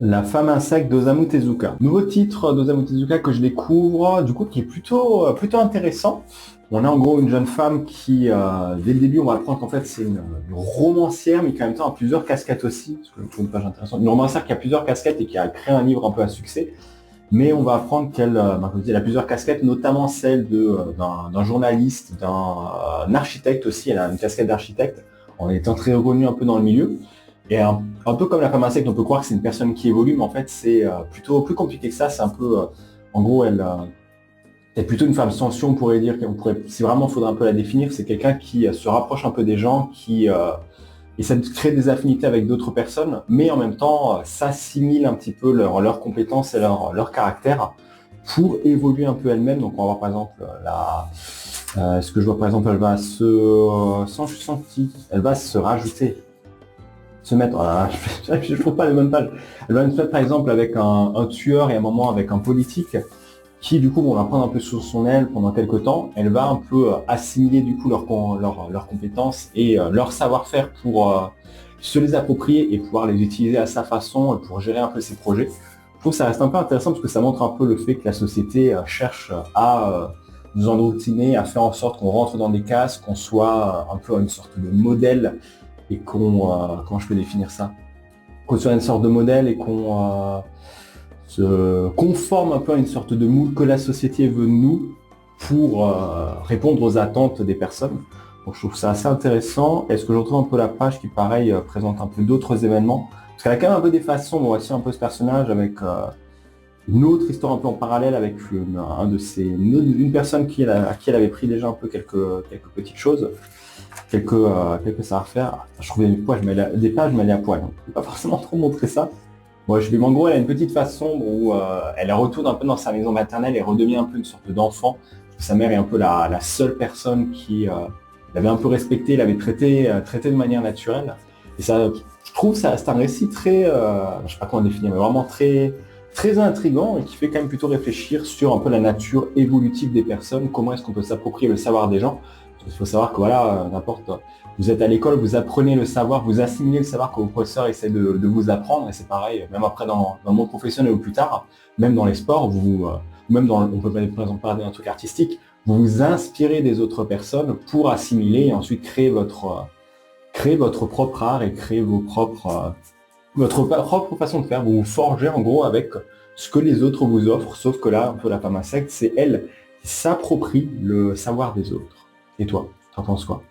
La femme insecte d'Osamu Tezuka. Nouveau titre d'Osamu Tezuka que je découvre, du coup, qui est plutôt intéressant. On a en gros une jeune femme qui, dès le début, on va apprendre qu'en fait c'est une romancière, mais qui en même temps a plusieurs casquettes aussi, parce que je trouve une page intéressante. Une romancière qui a plusieurs casquettes et qui a créé un livre un peu à succès. Mais on va apprendre qu'elle comme je dis, elle a plusieurs casquettes, notamment celle d'un journaliste, d'un architecte aussi. Elle a une casquette d'architecte, en étant très reconnue un peu dans le milieu. Et un peu comme la femme insecte, on peut croire que c'est une personne qui évolue, mais en fait c'est plutôt plus compliqué que ça. C'est un peu, en gros, elle est plutôt une femme sensation, on pourrait dire, si vraiment il faudrait un peu la définir, c'est quelqu'un qui se rapproche un peu des gens, qui essaie de créer des affinités avec d'autres personnes, mais en même temps s'assimile un petit peu leurs compétences et leur caractère pour évoluer un peu elle-même. Donc on va voir par exemple ce que je vois par exemple, elle va elle va se rajouter se mettre, je trouve pas les bonnes pages. Elle va se mettre par exemple avec un tueur et à un moment avec un politique qui du coup vont la prendre un peu sous son aile pendant quelques temps. Elle va un peu assimiler du coup leurs compétences et leur savoir-faire pour se les approprier et pouvoir les utiliser à sa façon pour gérer un peu ses projets. Je trouve que ça reste un peu intéressant parce que ça montre un peu le fait que la société cherche à nous endoctriner, à faire en sorte qu'on rentre dans des cases, qu'on soit un peu une sorte de modèle et comment je peux définir ça? Qu'on soit une sorte de modèle et qu'on se conforme un peu à une sorte de moule que la société veut de nous pour répondre aux attentes des personnes. Donc je trouve ça assez intéressant. Est-ce que je retrouve un peu la page qui, pareil, présente un peu d'autres événements? Parce qu'elle a quand même un peu des façons, on voit aussi un peu ce personnage avec une autre histoire un peu en parallèle avec une personne à qui elle avait pris déjà un peu quelques petites choses quelques savoir-faire. Je trouvais des pages, mais elle est à poil. Hein. Je ne vais pas forcément trop montrer ça. Moi, en gros, elle a une petite façon où elle retourne un peu dans sa maison maternelle et redevient un peu une sorte d'enfant. Sa mère est un peu la seule personne qui l'avait un peu respectée, l'avait traité de manière naturelle. Et ça, je trouve ça, c'est un récit très, je sais pas comment le définir, mais vraiment très intriguant et qui fait quand même plutôt réfléchir sur un peu la nature évolutive des personnes, comment est-ce qu'on peut s'approprier le savoir des gens. Il faut savoir que voilà, vous êtes à l'école, vous apprenez le savoir, vous assimilez le savoir que vos professeurs essaient de vous apprendre, et c'est pareil, même après dans le monde professionnel ou plus tard, même dans les sports, on peut par exemple parler d'un truc artistique, vous vous inspirez des autres personnes pour assimiler et ensuite créer votre propre art et créer votre propre façon de faire. Vous vous forgez en gros avec ce que les autres vous offrent, sauf que là, un peu la femme insecte, c'est elle qui s'approprie le savoir des autres. Et toi, t'en penses quoi?